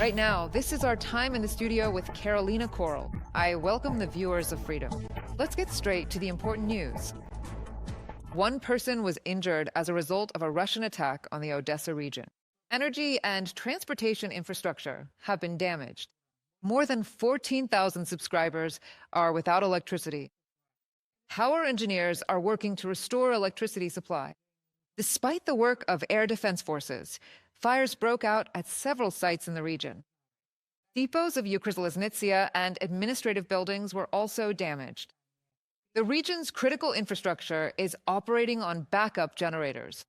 Right now, this is our time in the studio with Carolina Coral. I welcome the viewers of Freedom. Let's get straight to the important news. One person was injured as a result of a Russian attack on the Odesa region. Energy and transportation infrastructure have been damaged. More than 14,000 subscribers are without electricity. Power engineers are working to restore electricity supply. Despite the work of air defense forces, fires broke out at several sites in the region. Depots of Ukrzaliznytsia and administrative buildings were also damaged. The region's critical infrastructure is operating on backup generators.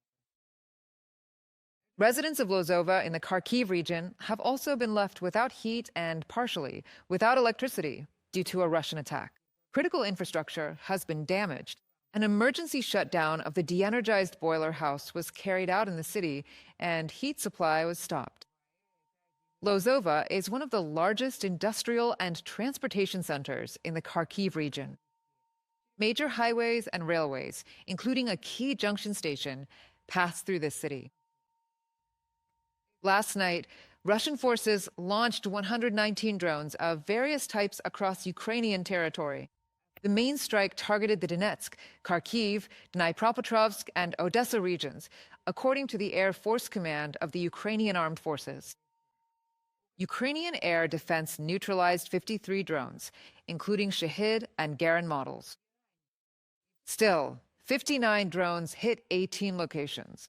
Residents of Lozova in the Kharkiv region have also been left without heat and partially without electricity due to a Russian attack. Critical infrastructure has been damaged. An emergency shutdown of the de-energized boiler house was carried out in the city, and heat supply was stopped. Lozova is one of the largest industrial and transportation centers in the Kharkiv region. Major highways and railways, including a key junction station, pass through this city. Last night, Russian forces launched 119 drones of various types across Ukrainian territory. The main strike targeted the Donetsk, Kharkiv, Dnipropetrovsk, and Odesa regions, according to the Air Force Command of the Ukrainian Armed Forces. Ukrainian air defense neutralized 53 drones, including Shahid and Garin models. Still, 59 drones hit 18 locations.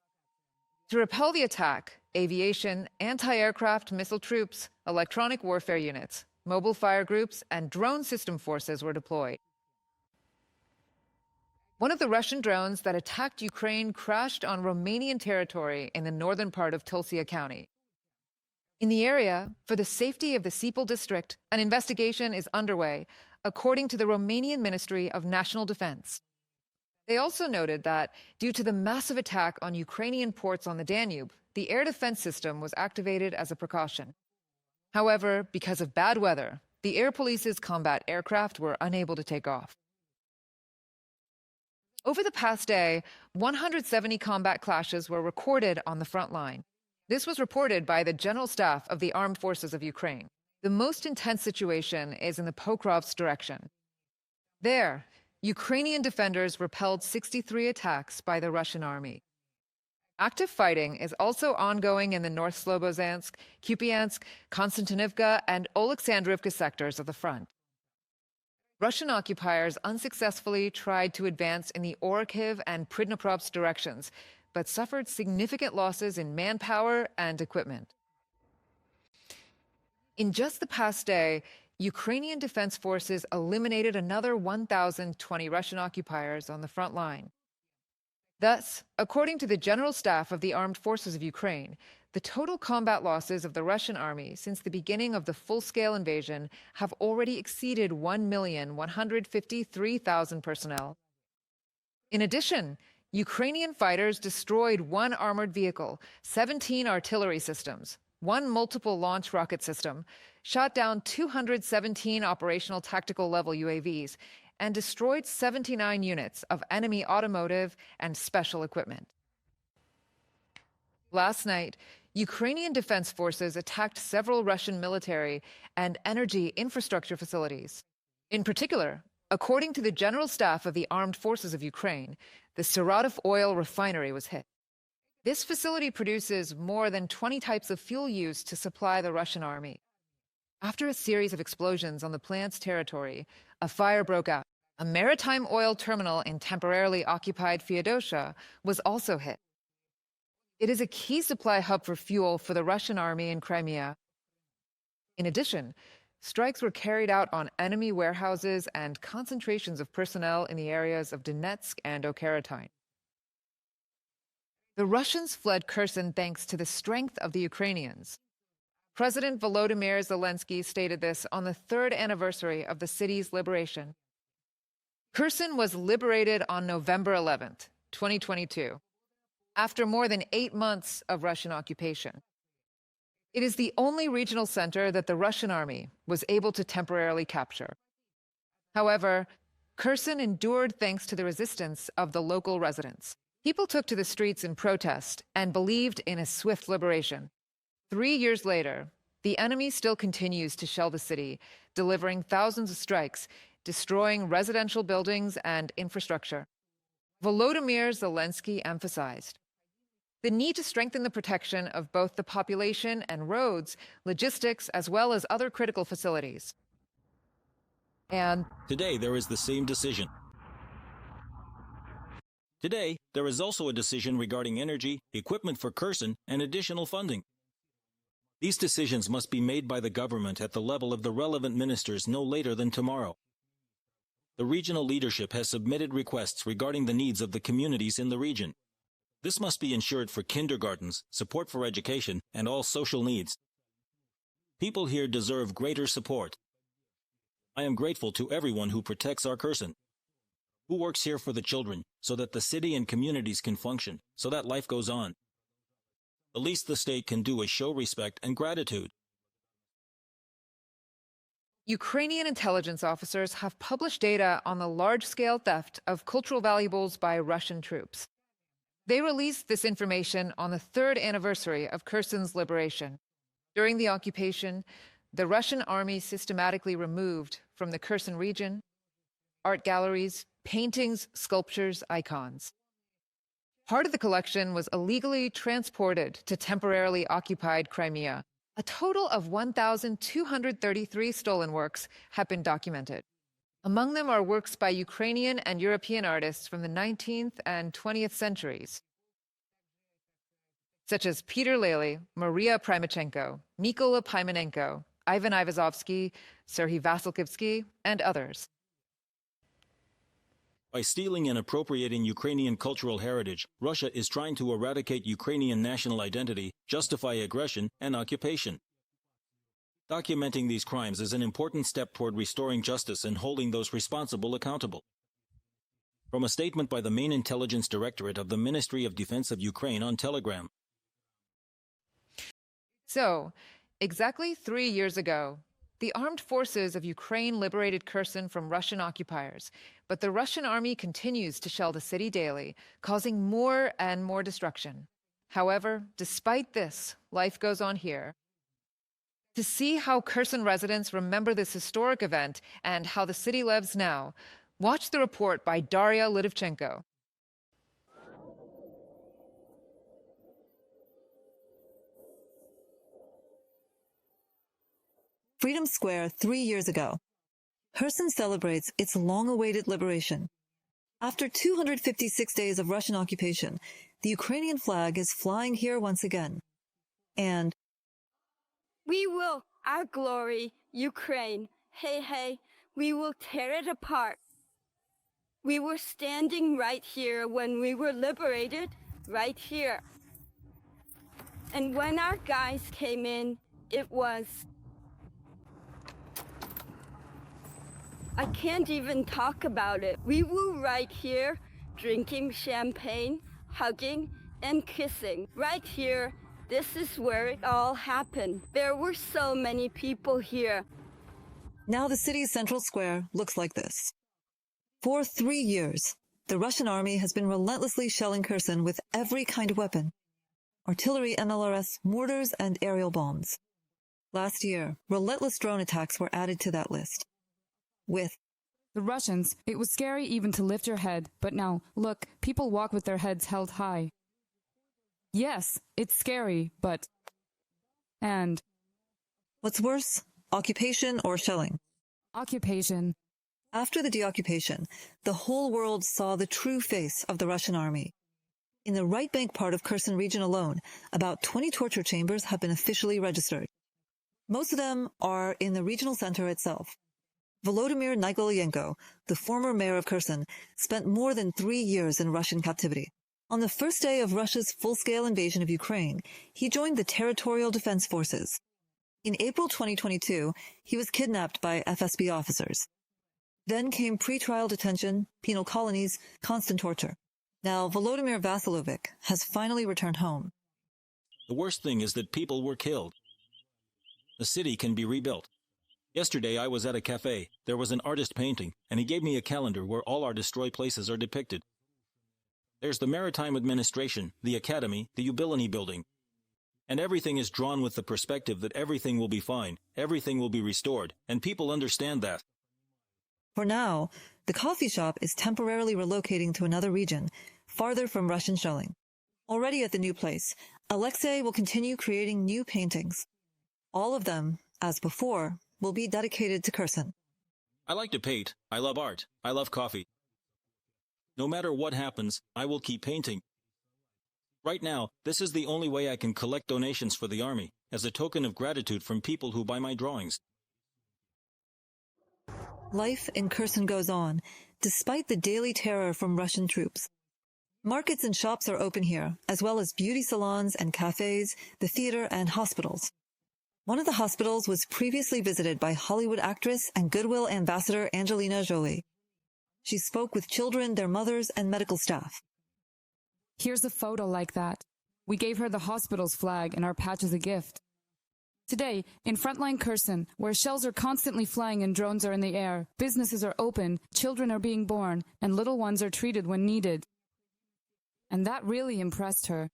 To repel the attack, aviation, anti-aircraft missile troops, electronic warfare units, mobile fire groups, and drone system forces were deployed. One of the Russian drones that attacked Ukraine crashed on Romanian territory in the northern part of Tulcea County. In the area, for the safety of the Sipol district, an investigation is underway, according to the Romanian Ministry of National Defense. They also noted that, due to the massive attack on Ukrainian ports on the Danube, the air defense system was activated as a precaution. However, because of bad weather, the air police's combat aircraft were unable to take off. Over the past day, 170 combat clashes were recorded on the front line. This was reported by the General Staff of the Armed Forces of Ukraine. The most intense situation is in the Pokrovsk direction. There, Ukrainian defenders repelled 63 attacks by the Russian army. Active fighting is also ongoing in the North Slobozhansk, Kupiansk, Konstantinivka, and Oleksandrivka sectors of the front. Russian occupiers unsuccessfully tried to advance in the Kharkiv and Dnipropetrovsk directions, but suffered significant losses in manpower and equipment. In just the past day, Ukrainian defense forces eliminated another 1,020 Russian occupiers on the front line. Thus, according to the General Staff of the Armed Forces of Ukraine, the total combat losses of the Russian army since the beginning of the full-scale invasion have already exceeded 1,153,000 personnel. In addition, Ukrainian fighters destroyed one armored vehicle, 17 artillery systems, one multiple launch rocket system, shot down 217 operational tactical level UAVs, and destroyed 79 units of enemy automotive and special equipment. Last night, Ukrainian defense forces attacked several Russian military and energy infrastructure facilities. In particular, according to the General Staff of the Armed Forces of Ukraine, the Saratov oil refinery was hit. This facility produces more than 20 types of fuel used to supply the Russian army. After a series of explosions on the plant's territory, a fire broke out. A maritime oil terminal in temporarily occupied Feodosia was also hit. It is a key supply hub for fuel for the Russian army in Crimea. In addition, strikes were carried out on enemy warehouses and concentrations of personnel in the areas of Donetsk and Kherson. The Russians fled Kherson thanks to the strength of the Ukrainians. President Volodymyr Zelensky stated this on the third anniversary of the city's liberation. Kherson was liberated on November 11th, 2022, after more than 8 months of Russian occupation. It is the only regional center that the Russian army was able to temporarily capture. However, Kherson endured thanks to the resistance of the local residents. People took to the streets in protest and believed in a swift liberation. 3 years later, the enemy still continues to shell the city, delivering thousands of strikes, destroying residential buildings and infrastructure. Volodymyr Zelensky emphasized the need to strengthen the protection of both the population and roads, logistics, as well as other critical facilities. And today there is the same decision. Today, there is also a decision regarding energy, equipment for Kherson, and additional funding. These decisions must be made by the government at the level of the relevant ministers no later than tomorrow. The regional leadership has submitted requests regarding the needs of the communities in the region. This must be ensured for kindergartens, support for education, and all social needs. People here deserve greater support. I am grateful to everyone who protects our Kherson, who works here for the children, so that the city and communities can function, so that life goes on. The least the state can do is show respect and gratitude. Ukrainian intelligence officers have published data on the large-scale theft of cultural valuables by Russian troops. They released this information on the 3rd anniversary of Kherson's liberation. During the occupation, the Russian army systematically removed from the Kherson region art galleries, paintings, sculptures, icons. Part of the collection was illegally transported to temporarily occupied Crimea. A total of 1,233 stolen works have been documented. Among them are works by Ukrainian and European artists from the 19th and 20th centuries, such as Peter Lely, Maria Primachenko, Mykola Pymonenko, Ivan Ivazovsky, Serhiy Vasilkivsky, and others. By stealing and appropriating Ukrainian cultural heritage, Russia is trying to eradicate Ukrainian national identity, justify aggression, and occupation. Documenting these crimes is an important step toward restoring justice and holding those responsible accountable. From a statement by the main intelligence directorate of the Ministry of Defense of Ukraine on Telegram. So, exactly 3 years ago, the armed forces of Ukraine liberated Kherson from Russian occupiers, but the Russian army continues to shell the city daily, causing more and more destruction. However, despite this, life goes on here. To see how Kherson residents remember this historic event and how the city lives now, watch the report by Daria Lidovchenko. Freedom Square 3 years ago. Kherson celebrates its long-awaited liberation. After 256 days of Russian occupation, the Ukrainian flag is flying here once again. And we will, our glory, Ukraine, hey, hey, we will tear it apart. We were standing right here when we were liberated, right here. And when our guys came in, it was... I can't even talk about it. We were right here, drinking champagne, hugging, and kissing. Right here, this is where it all happened. There were so many people here. Now the city's central square looks like this. For 3 years, the Russian army has been relentlessly shelling Kherson with every kind of weapon. Artillery, MLRS, mortars, and aerial bombs. Last year, relentless drone attacks were added to that list. With the Russians, it was scary even to lift your head, but now, look, people walk with their heads held high. Yes, it's scary, but... And... What's worse, occupation or shelling? Occupation. After the deoccupation, the whole world saw the true face of the Russian army. In the right bank part of Kherson region alone, about 20 torture chambers have been officially registered. Most of them are in the regional center itself. Volodymyr Nikolenko, the former mayor of Kherson, spent more than 3 years in Russian captivity. On the first day of Russia's full-scale invasion of Ukraine, he joined the Territorial Defense Forces. In April 2022, he was kidnapped by FSB officers. Then came pretrial detention, penal colonies, constant torture. Now, Volodymyr Vasilovic has finally returned home. The worst thing is that people were killed. The city can be rebuilt. Yesterday I was at a cafe. There was an artist painting, and he gave me a calendar where all our destroyed places are depicted. There's the Maritime Administration, the Academy, the Ubilini Building. And everything is drawn with the perspective that everything will be fine, everything will be restored, and people understand that. For now, the coffee shop is temporarily relocating to another region, farther from Russian shelling. Already at the new place, Alexei will continue creating new paintings. All of them, as before, will be dedicated to Kherson. I like to paint, I love art, I love coffee. No matter what happens, I will keep painting. Right now, this is the only way I can collect donations for the army, as a token of gratitude from people who buy my drawings. Life in Kherson goes on, despite the daily terror from Russian troops. Markets and shops are open here, as well as beauty salons and cafes, the theater and hospitals. One of the hospitals was previously visited by Hollywood actress and Goodwill ambassador Angelina Jolie. She spoke with children, their mothers, and medical staff. Here's a photo like that. We gave her the hospital's flag and our patch as a gift. Today, in frontline Kherson, where shells are constantly flying and drones are in the air, businesses are open, children are being born, and little ones are treated when needed. And that really impressed her.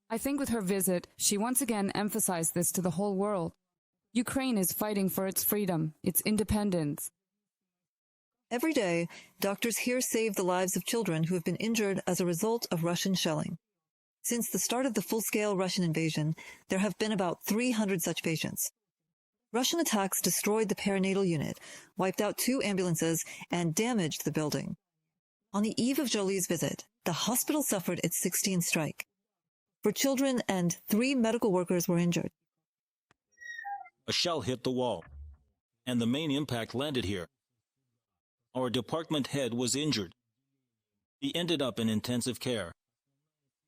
I think with her visit, she once again emphasized this to the whole world. Ukraine is fighting for its freedom, its independence. Every day, doctors here save the lives of children who have been injured as a result of Russian shelling. Since the start of the full-scale Russian invasion, there have been about 300 such patients. Russian attacks destroyed the perinatal unit, wiped out 2 ambulances, and damaged the building. On the eve of Jolie's visit, the hospital suffered its 16th strike. For children, and 3 medical workers were injured. A shell hit the wall, and the main impact landed here. Our department head was injured. He ended up in intensive care.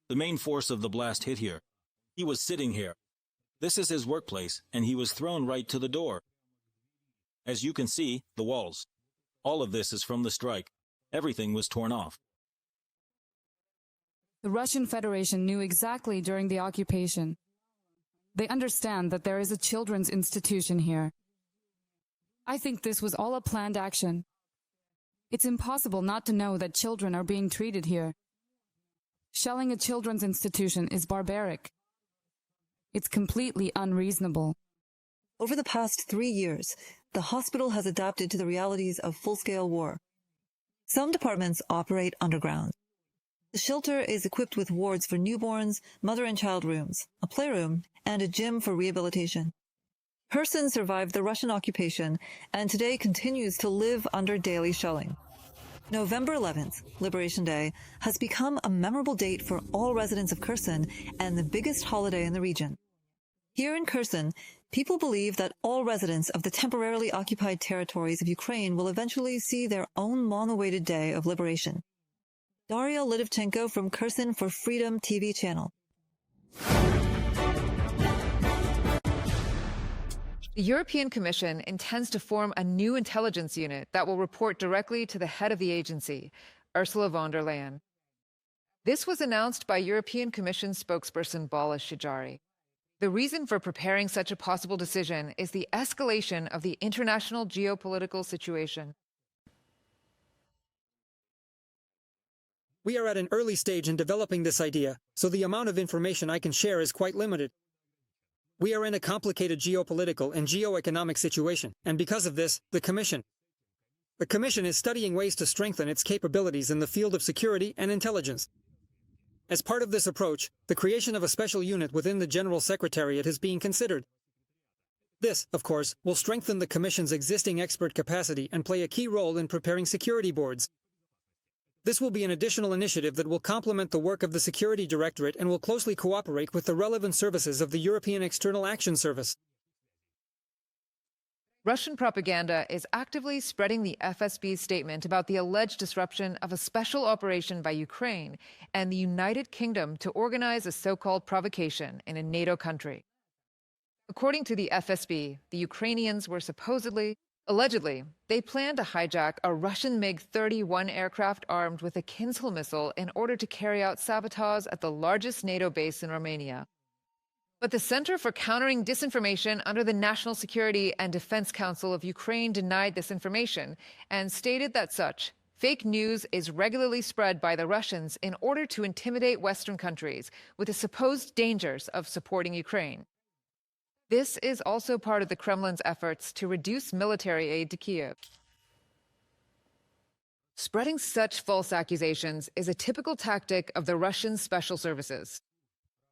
The main force of the blast hit here. He was sitting here. This is his workplace, and he was thrown right to the door. As you can see, the walls. All of this is from the strike. Everything was torn off. The Russian Federation knew exactly during the occupation. They understand that there is a children's institution here. I think this was all a planned action. It's impossible not to know that children are being treated here. Shelling a children's institution is barbaric. It's completely unreasonable. Over the past 3 years, the hospital has adapted to the realities of full-scale war. Some departments operate underground. The shelter is equipped with wards for newborns, mother and child rooms, a playroom, and a gym for rehabilitation. Kherson survived the Russian occupation and today continues to live under daily shelling. November 11th, Liberation Day, has become a memorable date for all residents of Kherson and the biggest holiday in the region. Here in Kherson, people believe that all residents of the temporarily occupied territories of Ukraine will eventually see their own long-awaited day of liberation. Daria Lidovchenko from Kherson for Freedom TV channel. The European Commission intends to form a new intelligence unit that will report directly to the head of the agency, Ursula von der Leyen. This was announced by European Commission spokesperson Bala Shijari. The reason for preparing such a possible decision is the escalation of the international geopolitical situation. We are at an early stage in developing this idea, so the amount of information I can share is quite limited. We are in a complicated geopolitical and geoeconomic situation, and because of this, the Commission is studying ways to strengthen its capabilities in the field of security and intelligence. As part of this approach, the creation of a special unit within the General Secretariat is being considered. This, of course, will strengthen the Commission's existing expert capacity and play a key role in preparing security boards. This will be an additional initiative that will complement the work of the Security Directorate and will closely cooperate with the relevant services of the European External Action Service. Russian propaganda is actively spreading the FSB's statement about the alleged disruption of a special operation by Ukraine and the United Kingdom to organize a so-called provocation in a NATO country. According to the FSB, the Ukrainians were allegedly, they planned to hijack a Russian MiG-31 aircraft armed with a Kinzhal missile in order to carry out sabotage at the largest NATO base in Romania. But the Center for Countering Disinformation under the National Security and Defense Council of Ukraine denied this information and stated that such Fake news is regularly spread by the Russians in order to intimidate Western countries with the supposed dangers of supporting Ukraine. This is also part of the Kremlin's efforts to reduce military aid to Kyiv. Spreading such false accusations is a typical tactic of the Russian special services.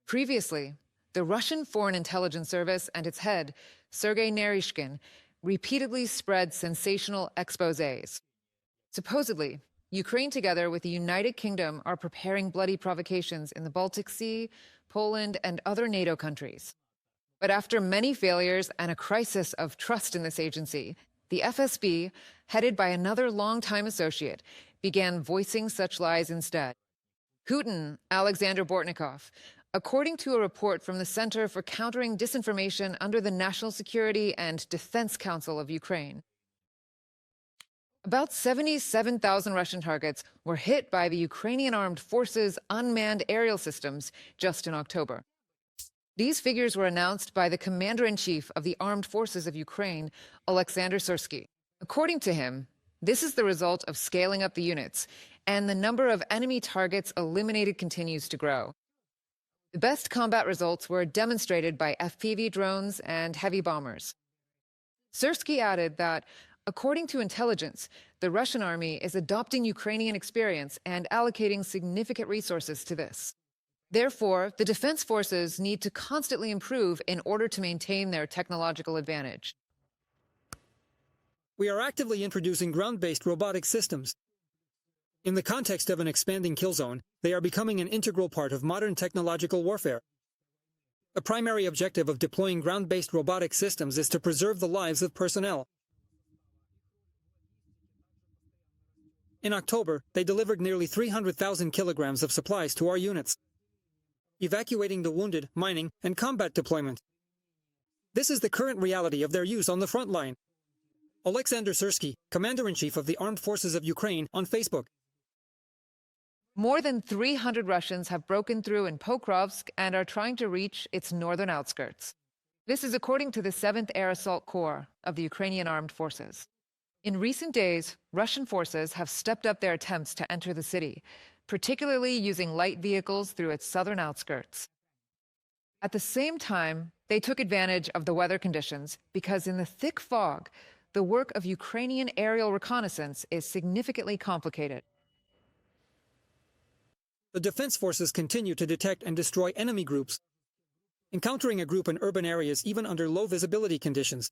Previously, the Russian Foreign Intelligence Service and its head, Sergei Naryshkin, repeatedly spread sensational exposés. Supposedly, Ukraine together with the United Kingdom are preparing bloody provocations in the Baltic Sea, Poland, and other NATO countries. But after many failures and a crisis of trust in this agency, the FSB, headed by another longtime associate, began voicing such lies instead. Putin, Alexander Bortnikov, according to a report from the Center for Countering Disinformation under the National Security and Defense Council of Ukraine. About 77,000 Russian targets were hit by the Ukrainian Armed Forces' unmanned aerial systems just in October. These figures were announced by the Commander-in-Chief of the Armed Forces of Ukraine, Alexander Syrsky. According to him, this is the result of scaling up the units, and the number of enemy targets eliminated continues to grow. The best combat results were demonstrated by FPV drones and heavy bombers. Syrsky added that, according to intelligence, the Russian army is adopting Ukrainian experience and allocating significant resources to this. Therefore, the defense forces need to constantly improve in order to maintain their technological advantage. We are actively introducing ground-based robotic systems. In the context of an expanding kill zone, they are becoming an integral part of modern technological warfare. The primary objective of deploying ground-based robotic systems is to preserve the lives of personnel. In October, they delivered nearly 300,000 kilograms of supplies to our units, evacuating the wounded, mining, and combat deployment. This is the current reality of their use on the front line. Alexander Syrsky, Commander-in-Chief of the Armed Forces of Ukraine, on Facebook. More than 300 Russians have broken through in Pokrovsk and are trying to reach its northern outskirts. This is according to the 7th Air Assault Corps of the Ukrainian Armed Forces. In recent days, Russian forces have stepped up their attempts to enter the city, particularly using light vehicles through its southern outskirts. At the same time, they took advantage of the weather conditions because in the thick fog, the work of Ukrainian aerial reconnaissance is significantly complicated. The defense forces continue to detect and destroy enemy groups, encountering a group in urban areas even under low visibility conditions.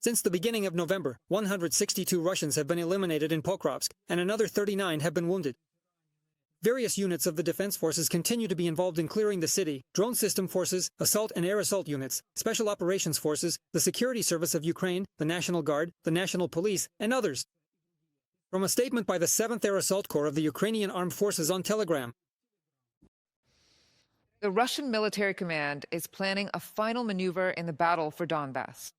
Since the beginning of November, 162 Russians have been eliminated in Pokrovsk, and another 39 have been wounded. Various units of the defense forces continue to be involved in clearing the city: drone system forces, assault and air assault units, special operations forces, the Security Service of Ukraine, the National Guard, the National Police, and others. From a statement by the 7th Air Assault Corps of the Ukrainian Armed Forces on Telegram. The Russian military command is planning a final maneuver in the battle for Donbass.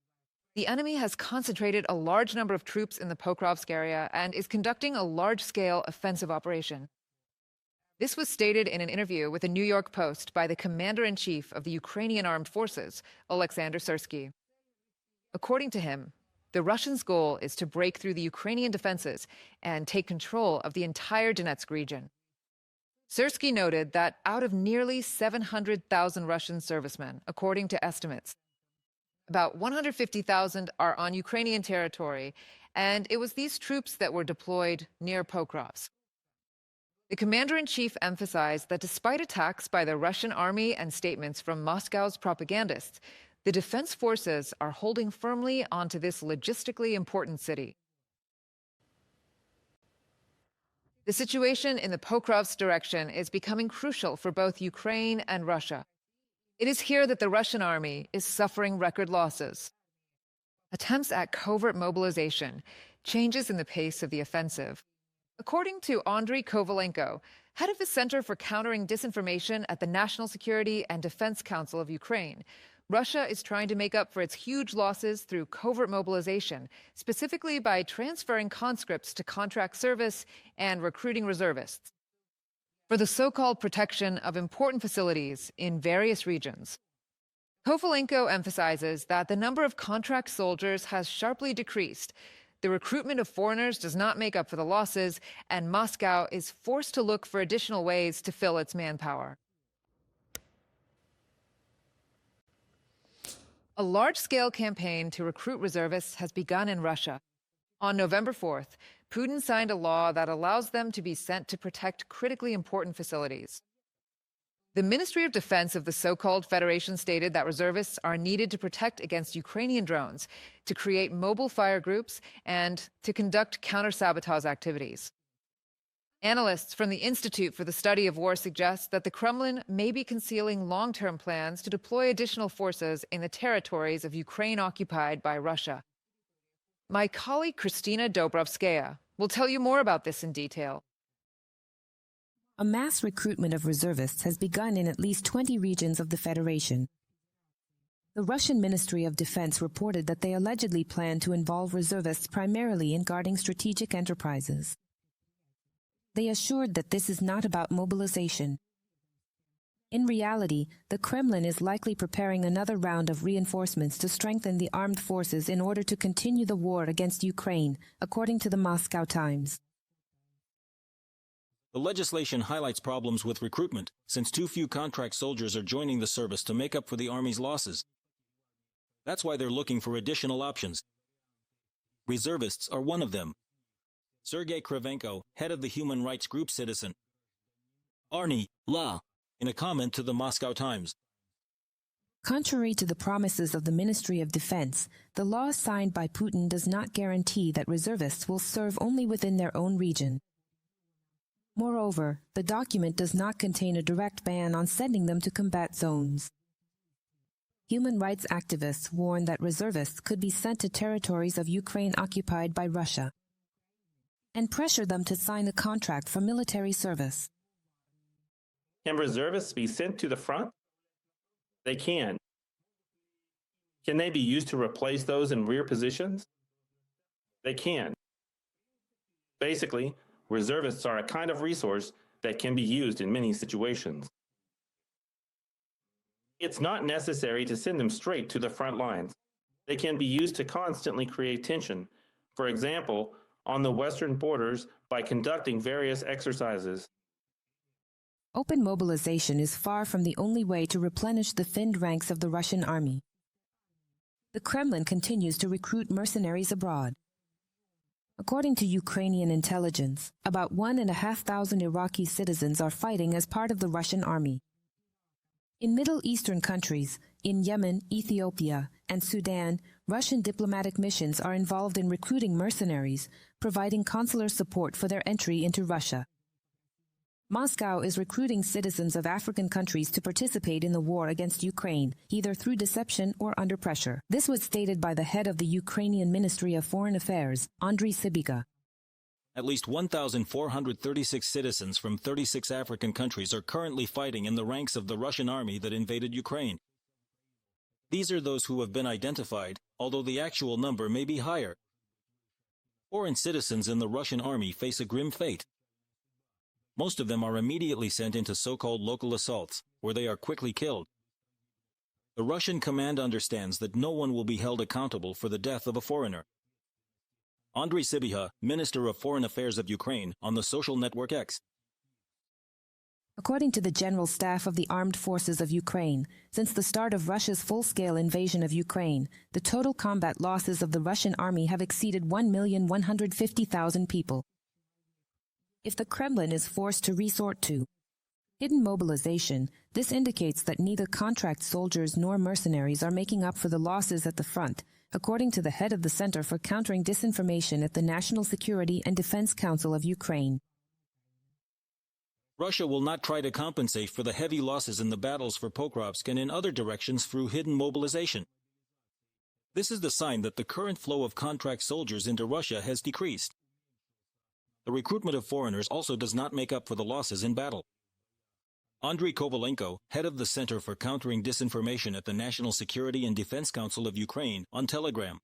The enemy has concentrated a large number of troops in the Pokrovsk area and is conducting a large-scale offensive operation. This was stated in an interview with the New York Post by the Commander-in-Chief of the Ukrainian Armed Forces, Alexander Syrsky. According to him, the Russians' goal is to break through the Ukrainian defenses and take control of the entire Donetsk region. Syrsky noted that out of nearly 700,000 Russian servicemen, according to estimates, about 150,000 are on Ukrainian territory, and it was these troops that were deployed near Pokrovsk. The commander-in-chief emphasized that despite attacks by the Russian army and statements from Moscow's propagandists, the defense forces are holding firmly onto this logistically important city. The situation in the Pokrovsk direction is becoming crucial for both Ukraine and Russia. It is here that the Russian army is suffering record losses. Attempts at covert mobilization, changes in the pace of the offensive. According to Andriy Kovalenko, head of the Center for Countering Disinformation at the National Security and Defense Council of Ukraine, Russia is trying to make up for its huge losses through covert mobilization, specifically by transferring conscripts to contract service and recruiting reservists for the so-called protection of important facilities in various regions. Kovalenko emphasizes that the number of contract soldiers has sharply decreased, The recruitment of foreigners does not make up for the losses, and Moscow is forced to look for additional ways to fill its manpower. A large-scale campaign to recruit reservists has begun in Russia. On November 4th, Putin signed a law that allows them to be sent to protect critically important facilities. The Ministry of Defense of the so-called Federation stated that reservists are needed to protect against Ukrainian drones, to create mobile fire groups, and to conduct counter-sabotage activities. Analysts from the Institute for the Study of War suggest that the Kremlin may be concealing long-term plans to deploy additional forces in the territories of Ukraine occupied by Russia. My colleague Kristina Dobrovskaya will tell you more about this in detail. A mass recruitment of reservists has begun in at least 20 regions of the Federation. The Russian Ministry of Defense reported that they allegedly plan to involve reservists primarily in guarding strategic enterprises. They assured that this is not about mobilization. In reality, the Kremlin is likely preparing another round of reinforcements to strengthen the armed forces in order to continue the war against Ukraine, according to the Moscow Times. The legislation highlights problems with recruitment, since too few contract soldiers are joining the service to make up for the army's losses. That's why they're looking for additional options. Reservists are one of them. Sergei Krivenko, head of the human rights group Citizen Arny La, in a comment to the Moscow Times. Contrary to the promises of the Ministry of Defense, the law signed by Putin does not guarantee that reservists will serve only within their own region. Moreover, the document does not contain a direct ban on sending them to combat zones. Human rights activists warn that reservists could be sent to territories of Ukraine occupied by Russia and pressure them to sign a contract for military service. Can reservists be sent to the front? They can. Can they be used to replace those in rear positions? They can. Basically, reservists are a kind of resource that can be used in many situations. It's not necessary to send them straight to the front lines. They can be used to constantly create tension, for example, on the western borders by conducting various exercises. Open mobilization is far from the only way to replenish the thinned ranks of the Russian army. The Kremlin continues to recruit mercenaries abroad. According to Ukrainian intelligence, about 1,500 Iraqi citizens are fighting as part of the Russian army. In Middle Eastern countries, in Yemen, Ethiopia, and Sudan, Russian diplomatic missions are involved in recruiting mercenaries, providing consular support for their entry into Russia. Moscow is recruiting citizens of African countries to participate in the war against Ukraine, either through deception or under pressure. This was stated by the head of the Ukrainian Ministry of Foreign Affairs, Andriy Sybiga. At least 1,436 citizens from 36 African countries are currently fighting in the ranks of the Russian army that invaded Ukraine. These are those who have been identified, although the actual number may be higher. Foreign citizens in the Russian army face a grim fate. Most of them are immediately sent into so-called local assaults, where they are quickly killed. The Russian command understands that no one will be held accountable for the death of a foreigner. Andriy Sybiha, Minister of Foreign Affairs of Ukraine, on the social network X. According to the General Staff of the Armed Forces of Ukraine, since the start of Russia's full-scale invasion of Ukraine, the total combat losses of the Russian army have exceeded 1,150,000 people. If the Kremlin is forced to resort to hidden mobilization, this indicates that neither contract soldiers nor mercenaries are making up for the losses at the front, according to the head of the Center for Countering Disinformation at the National Security and Defense Council of Ukraine. Russia will not try to compensate for the heavy losses in the battles for Pokrovsk and in other directions through hidden mobilization. This is the sign that the current flow of contract soldiers into Russia has decreased. The recruitment of foreigners also does not make up for the losses in battle. Andriy Kovalenko, head of the Center for Countering Disinformation at the National Security and Defense Council of Ukraine, on Telegram.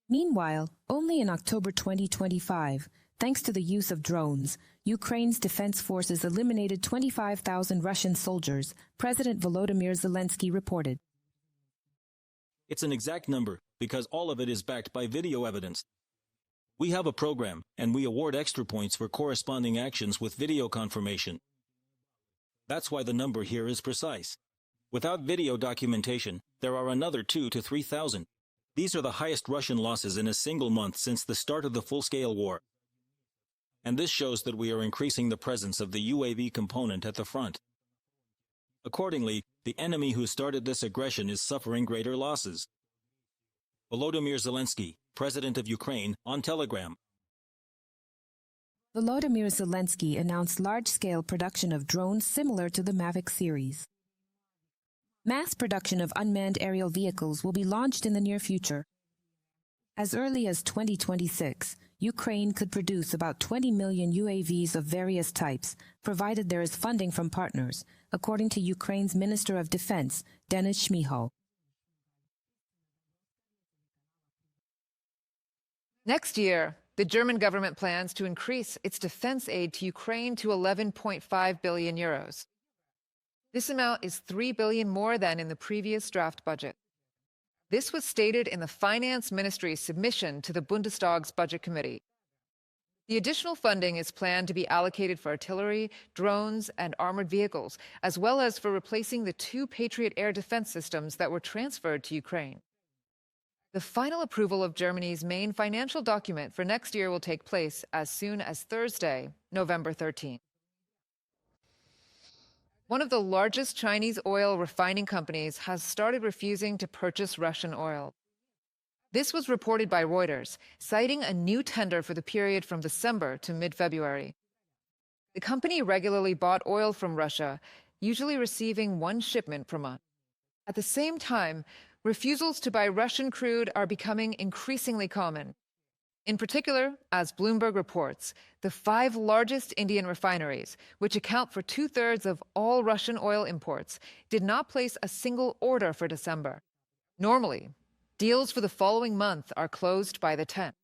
Meanwhile, only in October 2025, thanks to the use of drones, Ukraine's defense forces eliminated 25,000 Russian soldiers, President Volodymyr Zelensky reported. It's an exact number, because all of it is backed by video evidence. We have a program, and we award extra points for corresponding actions with video confirmation. That's why the number here is precise. Without video documentation, there are another 2,000 to 3,000. These are the highest Russian losses in a single month since the start of the full-scale war. And this shows that we are increasing the presence of the UAV component at the front. Accordingly, the enemy who started this aggression is suffering greater losses. Volodymyr Zelensky, President of Ukraine, on Telegram. Volodymyr Zelensky announced large-scale production of drones similar to the Mavic series. Mass production of unmanned aerial vehicles will be launched in the near future. As early as 2026, Ukraine could produce about 20 million UAVs of various types, provided there is funding from partners, according to Ukraine's Minister of Defense, Denis Shmyhal. Next year, the German government plans to increase its defense aid to Ukraine to 11.5 billion euros. This amount is 3 billion more than in the previous draft budget. This was stated in the Finance Ministry's submission to the Bundestag's Budget Committee. The additional funding is planned to be allocated for artillery, drones, and armored vehicles, as well as for replacing the 2 Patriot air defense systems that were transferred to Ukraine. The final approval of Germany's main financial document for next year will take place as soon as Thursday, November 13. One of the largest Chinese oil refining companies has started refusing to purchase Russian oil. This was reported by Reuters, citing a new tender for the period from December to mid-February. The company regularly bought oil from Russia, usually receiving 1 shipment per month. At the same time, refusals to buy Russian crude are becoming increasingly common. In particular, as Bloomberg reports, the 5 largest Indian refineries, which account for 2/3 of all Russian oil imports, did not place a single order for December. Normally, deals for the following month are closed by the 10th.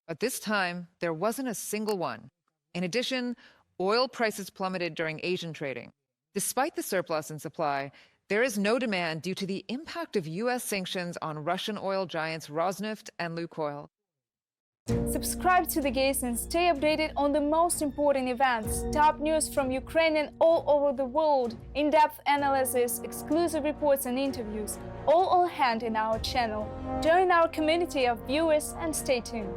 But this time, there wasn't a single one. In addition, oil prices plummeted during Asian trading. Despite the surplus in supply, there is no demand due to the impact of U.S. sanctions on Russian oil giants Rosneft and Lukoil. Subscribe to The Gaze and stay updated on the most important events, top news from Ukraine and all over the world, in-depth analysis, exclusive reports and interviews, all on hand in our channel. Join our community of viewers and stay tuned.